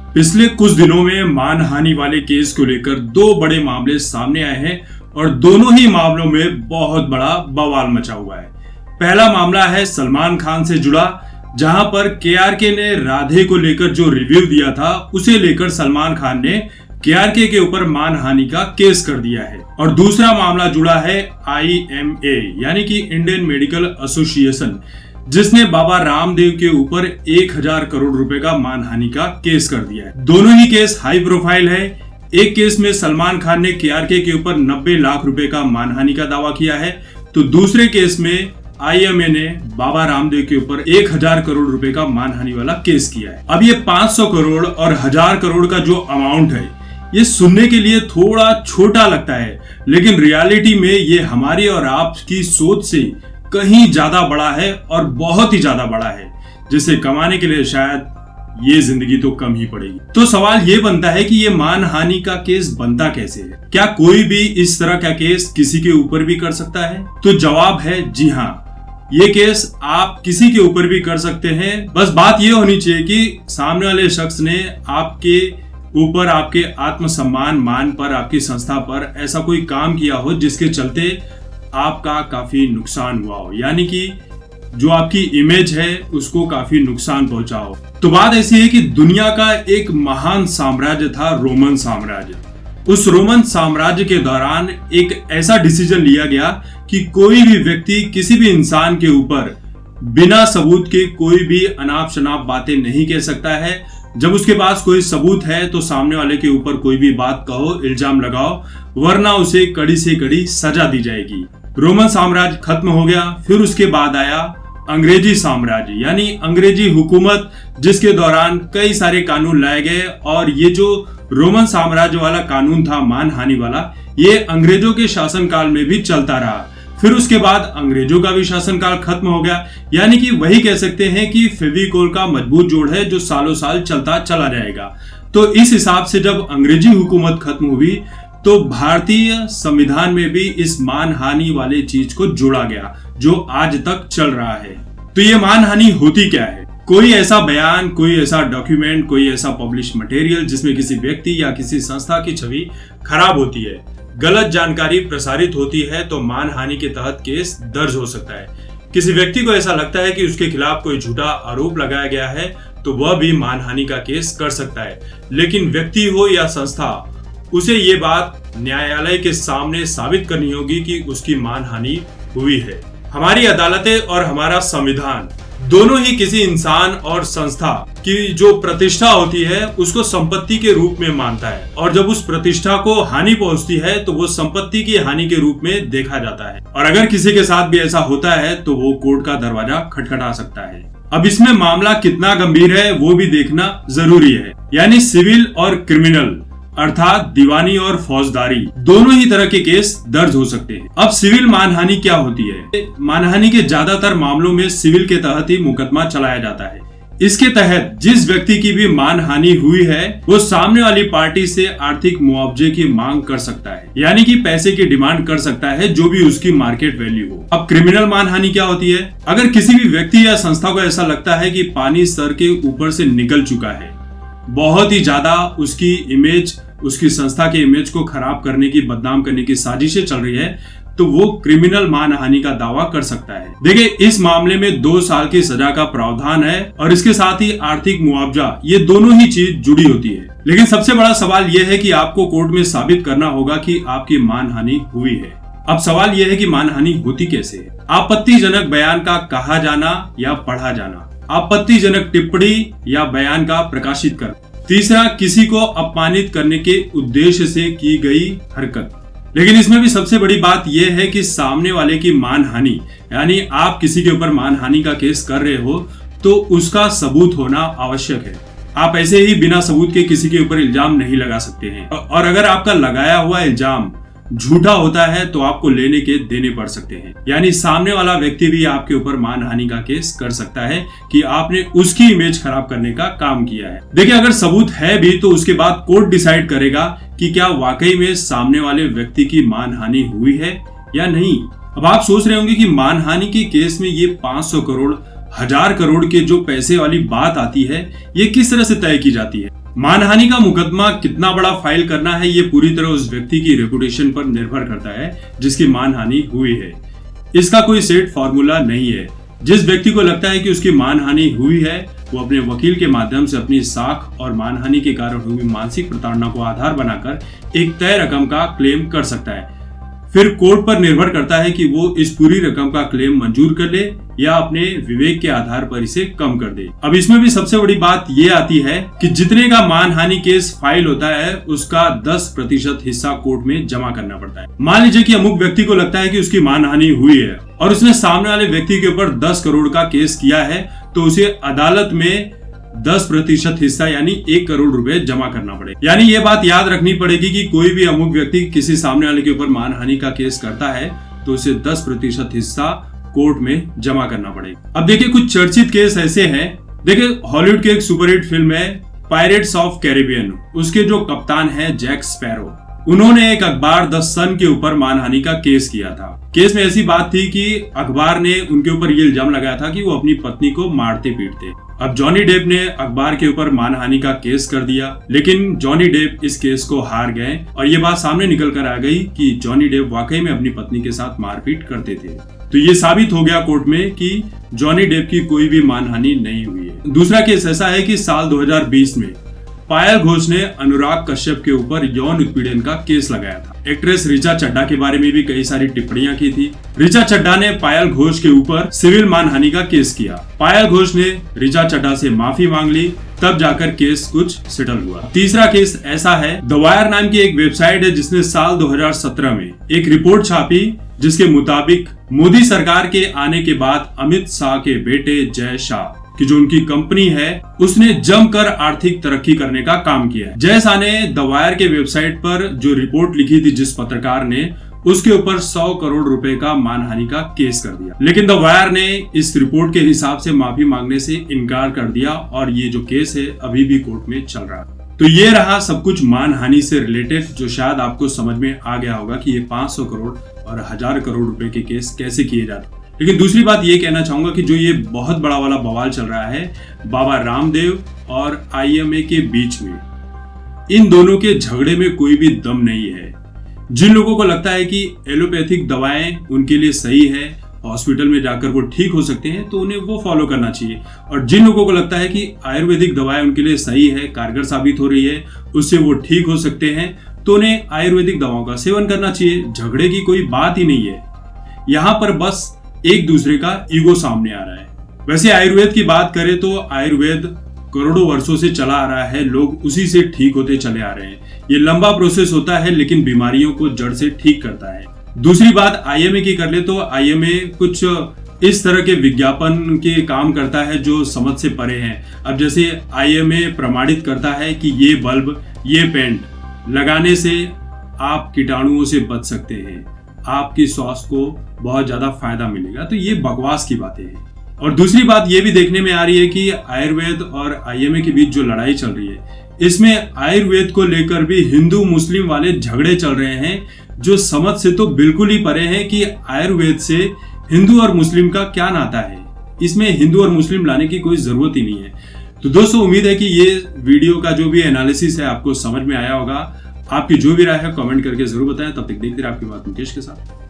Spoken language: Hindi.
पिछले कुछ दिनों में मानहानि वाले केस को लेकर दो बड़े मामले सामने आए हैं और दोनों ही मामलों में बहुत बड़ा बवाल मचा हुआ है। पहला मामला है सलमान खान से जुड़ा, जहां पर केआरके ने राधे को लेकर जो रिव्यू दिया था उसे लेकर सलमान खान ने केआरके के ऊपर मानहानि का केस कर दिया है। और दूसरा मामला जुड़ा है IMA यानी कि इंडियन मेडिकल एसोसिएशन, जिसने बाबा रामदेव के ऊपर 1000 करोड़ रुपए का मानहानि का केस कर दिया है। दोनों ही केस हाई प्रोफाइल है। एक केस में सलमान खान ने केआरके के ऊपर 90 लाख रुपए का मानहानि का दावा किया है, तो दूसरे केस में IMA ने बाबा रामदेव के ऊपर 1000 करोड़ रुपए का मानहानि वाला केस किया है। अब ये 500 करोड़ और 1000 करोड़ का जो अमाउंट है, ये सुनने के लिए थोड़ा छोटा लगता है, लेकिन रियलिटी में ये हमारी और आपकी सोच से कहीं ज्यादा बड़ा है और बहुत ही ज्यादा बड़ा है, जिसे कमाने के लिए शायद ये जिंदगी तो कम ही पड़ेगी। तो सवाल ये बनता है कि ये मानहानि का केस बनता कैसे है? क्या कोई भी इस तरह का केस किसी के ऊपर भी कर सकता है? तो जवाब है जी हाँ, ये केस आप किसी के ऊपर भी कर सकते हैं। बस बात ये होनी चाहिए कि सामने वाले शख्स ने आपके ऊपर, आपके आत्मसम्मान, मान पर, आपकी संस्था पर ऐसा कोई काम किया हो जिसके चलते आपका काफी नुकसान हुआ हो, यानी कि जो आपकी इमेज है उसको काफी नुकसान पहुंचा हो। तो बात ऐसी है कि दुनिया का एक महान साम्राज्य था, रोमन साम्राज्य। उस रोमन साम्राज्य के दौरान एक ऐसा डिसीजन लिया गया कि कोई भी व्यक्ति किसी भी इंसान के ऊपर बिना सबूत के कोई भी अनाप शनाप बातें नहीं कह सकता है। जब उसके पास कोई सबूत है तो सामने वाले के ऊपर कोई भी बात कहो, इल्जाम लगाओ, वरना उसे कड़ी से कड़ी सजा दी जाएगी। रोमन साम्राज्य खत्म हो गया। फिर उसके बाद आया अंग्रेजी साम्राज्य, यानी अंग्रेजी हुकूमत, जिसके दौरान कई सारे कानून लाए गए। और ये जो रोमन साम्राज्य वाला कानून था मानहानि वाला, ये अंग्रेजों के शासनकाल में भी चलता रहा। फिर उसके बाद अंग्रेजों का भी शासनकाल खत्म हो गया, यानी कि वही कह सकते हैं कि फेविकोल का मजबूत जोड़ है जो सालों साल चलता चला जाएगा। तो इस हिसाब से जब अंग्रेजी हुकूमत खत्म हुई तो भारतीय संविधान में भी इस मानहानि वाले चीज को जोड़ा गया, जो आज तक चल रहा है। तो ये मानहानि होती क्या है? कोई ऐसा बयान, कोई ऐसा डॉक्यूमेंट, कोई ऐसा पब्लिश मटेरियल जिसमें किसी व्यक्ति या किसी संस्था की छवि खराब होती है, गलत जानकारी प्रसारित होती है, तो मानहानि के तहत केस दर्ज हो सकता है। किसी व्यक्ति को ऐसा लगता है कि उसके खिलाफ कोई झूठा आरोप लगाया गया है, तो वह भी मानहानि का केस कर सकता है। लेकिन व्यक्ति हो या संस्था, उसे ये बात न्यायालय के सामने साबित करनी होगी कि उसकी मानहानि हुई है। हमारी अदालतें और हमारा संविधान दोनों ही किसी इंसान और संस्था की जो प्रतिष्ठा होती है उसको संपत्ति के रूप में मानता है, और जब उस प्रतिष्ठा को हानि पहुंचती है तो वो संपत्ति की हानि के रूप में देखा जाता है। और अगर किसी के साथ भी ऐसा होता है तो वो कोर्ट का दरवाजा खटखटा सकता है। अब इसमें मामला कितना गंभीर है वो भी देखना जरूरी है, यानी सिविल और क्रिमिनल, अर्थात दीवानी और फौजदारी, दोनों ही तरह के केस दर्ज हो सकते हैं। अब सिविल मानहानि क्या होती है? मानहानि के ज्यादातर मामलों में सिविल के तहत ही मुकदमा चलाया जाता है। इसके तहत जिस व्यक्ति की भी मानहानि हुई है वो सामने वाली पार्टी से आर्थिक मुआवजे की मांग कर सकता है, यानी कि पैसे की डिमांड कर सकता है, जो भी उसकी मार्केट वैल्यू हो। अब क्रिमिनल मानहानि क्या होती है? अगर किसी भी व्यक्ति या संस्था को ऐसा लगता है कि पानी सर के ऊपर से निकल चुका है, बहुत ही ज्यादा उसकी इमेज, उसकी संस्था के इमेज को खराब करने की, बदनाम करने की साजिशें चल रही है, तो वो क्रिमिनल मानहानि का दावा कर सकता है। देखिए, इस मामले में 2 साल की सजा का प्रावधान है और इसके साथ ही आर्थिक मुआवजा, ये दोनों ही चीज जुड़ी होती है। लेकिन सबसे बड़ा सवाल यह है कि आपको कोर्ट में साबित करना होगा कि आपकी मानहानि हुई है। अब सवाल यह है कि मानहानि होती कैसे है? आपत्तिजनक बयान का कहा जाना या पढ़ा जाना, आपत्तिजनक टिप्पणी या बयान का प्रकाशित करना, तीसरा, किसी को अपमानित करने के उद्देश्य से की गई हरकत। लेकिन इसमें भी सबसे बड़ी बात यह है कि सामने वाले की मानहानि, यानी आप किसी के ऊपर मानहानि का केस कर रहे हो तो उसका सबूत होना आवश्यक है। आप ऐसे ही बिना सबूत के किसी के ऊपर इल्जाम नहीं लगा सकते हैं, और अगर आपका लगाया हुआ इल्जाम झूठा होता है तो आपको लेने के देने पड़ सकते हैं। यानी सामने वाला व्यक्ति भी आपके ऊपर मानहानि का केस कर सकता है कि आपने उसकी इमेज खराब करने का काम किया है। देखिए, अगर सबूत है भी तो उसके बाद कोर्ट डिसाइड करेगा कि क्या वाकई में सामने वाले व्यक्ति की मानहानि हुई है या नहीं। अब आप सोच रहे होंगे कि मानहानि के केस में ये 500 करोड़ 1000 करोड़ के जो पैसे वाली बात आती है, ये किस तरह से तय की जाती है। मानहानि का मुकदमा कितना बड़ा फाइल करना है ये पूरी तरह उस व्यक्ति की रेपुटेशन पर निर्भर करता है जिसकी मानहानि हुई है। इसका कोई सेट फॉर्मूला नहीं है। जिस व्यक्ति को लगता है कि उसकी मानहानि हुई है वो अपने वकील के माध्यम से अपनी साख और मानहानि के कारण हुई मानसिक प्रताड़ना को आधार बनाकर एक तय रकम का क्लेम कर सकता है। फिर कोर्ट पर निर्भर करता है कि वो इस पूरी रकम का क्लेम मंजूर कर ले या अपने विवेक के आधार पर इसे कम कर दे। अब इसमें भी सबसे बड़ी बात ये आती है कि जितने का मानहानि केस फाइल होता है उसका 10% हिस्सा कोर्ट में जमा करना पड़ता है। मान लीजिए कि अमुक व्यक्ति को लगता है कि उसकी मानहानि हुई है और उसने सामने वाले व्यक्ति के ऊपर 10 करोड़ का केस किया है, तो उसे अदालत में 10% हिस्सा यानी 1 करोड़ रुपए जमा करना पड़ेगा। यानी ये बात याद रखनी पड़ेगी कि कोई भी अमुक व्यक्ति किसी सामने वाले के ऊपर मानहानि का केस करता है तो उसे 10% हिस्सा कोर्ट में जमा करना पड़ेगा। अब देखिए कुछ चर्चित केस ऐसे हैं। देखिए हॉलीवुड की एक सुपरहिट फिल्म है पायरेट्स ऑफ कैरिबियन, उसके जो कप्तान है जैक स्पैरो, उन्होंने एक अखबार द सन के ऊपर मानहानि का केस किया था। केस में ऐसी बात थी कि अखबार ने उनके ऊपर ये इल्जाम लगाया था कि वो अपनी पत्नी को मारते पीटते। अब जॉनी डेप ने अखबार के ऊपर मानहानि का केस कर दिया, लेकिन जॉनी डेप इस केस को हार गए और ये बात सामने निकल कर आ गई कि जॉनी डेप वाकई में अपनी पत्नी के साथ मारपीट करते थे। तो ये साबित हो गया कोर्ट में कि जॉनी डेप की कोई भी मानहानि नहीं हुई है। दूसरा केस ऐसा है कि साल 2020 में पायल घोष ने अनुराग कश्यप के ऊपर यौन उत्पीड़न का केस लगाया था। एक्ट्रेस ऋचा चड्ढा के बारे में भी कई सारी टिप्पणियां की थी। ऋचा चड्ढा ने पायल घोष के ऊपर सिविल मानहानि का केस किया। पायल घोष ने ऋचा चड्ढा से माफी मांग ली, तब जाकर केस कुछ सेटल हुआ। तीसरा केस ऐसा है, द वायर नाम की एक वेबसाइट है जिसने साल 2017 में एक रिपोर्ट छापी जिसके मुताबिक मोदी सरकार के आने के बाद अमित शाह के बेटे जय शाह कि जो उनकी कंपनी है उसने जमकर आर्थिक तरक्की करने का काम किया है। जय शाह ने द वायर के वेबसाइट पर जो रिपोर्ट लिखी थी जिस पत्रकार ने, उसके ऊपर 100 करोड़ रुपए का मानहानि का केस कर दिया, लेकिन द वायर ने इस रिपोर्ट के हिसाब से माफी मांगने से इनकार कर दिया और ये जो केस है अभी भी कोर्ट में चल रहा है। तो ये रहा सब कुछ मानहानि से रिलेटेड, जो शायद आपको समझ में आ गया होगा कि ये 500 करोड़ और 1000 करोड़ रुपए के केस कैसे किए जाते हैं। लेकिन दूसरी बात ये कहना चाहूंगा कि जो ये बहुत बड़ा वाला बवाल चल रहा है बाबा रामदेव और IMA के बीच में, इन दोनों के झगड़े में कोई भी दम नहीं है। जिन लोगों को लगता है कि एलोपैथिक दवाएं उनके लिए सही है, हॉस्पिटल में जाकर वो ठीक हो सकते हैं, तो उन्हें वो फॉलो करना चाहिए। और जिन लोगों को लगता है कि आयुर्वेदिक दवाएं उनके लिए सही है, कारगर साबित हो रही है, उससे वो ठीक हो सकते हैं, तो उन्हें आयुर्वेदिक दवाओं का सेवन करना चाहिए। झगड़े की कोई बात ही नहीं है। यहाँ पर बस एक दूसरे का ईगो सामने आ रहा है। वैसे आयुर्वेद की बात करें तो आयुर्वेद करोड़ों वर्षों से चला आ रहा है, लोग उसी से ठीक होते चले आ रहे हैं। ये लंबा प्रोसेस होता है लेकिन बीमारियों को जड़ से ठीक करता है। दूसरी बात IMA की कर ले तो IMA कुछ इस तरह के विज्ञापन के काम करता है जो समझ से परे हैं। अब जैसे IMA प्रमाणित करता है कि ये बल्ब, ये पेंट लगाने से आप कीटाणुओं से बच सकते हैं, आपकी स्वास्थ्य को बहुत ज्यादा फायदा मिलेगा, तो ये बकवास की बातें हैं। और दूसरी बात ये भी देखने में आ रही है कि आयुर्वेद और IMA के बीच जो लड़ाई चल रही है, इसमें आयुर्वेद को लेकर भी हिंदू मुस्लिम वाले झगड़े चल रहे हैं, जो समझ से तो बिल्कुल ही परे हैं कि आयुर्वेद से हिंदू और मुस्लिम का क्या नाता है। इसमें हिंदू और मुस्लिम लाने की कोई जरूरत ही नहीं है। तो दोस्तों उम्मीद है कि ये वीडियो का जो भी एनालिसिस है आपको समझ में आया होगा। आपकी जो भी राय है कमेंट करके जरूर बताएं। तब तक देखते रहिए आपकी बात मुकेश के साथ।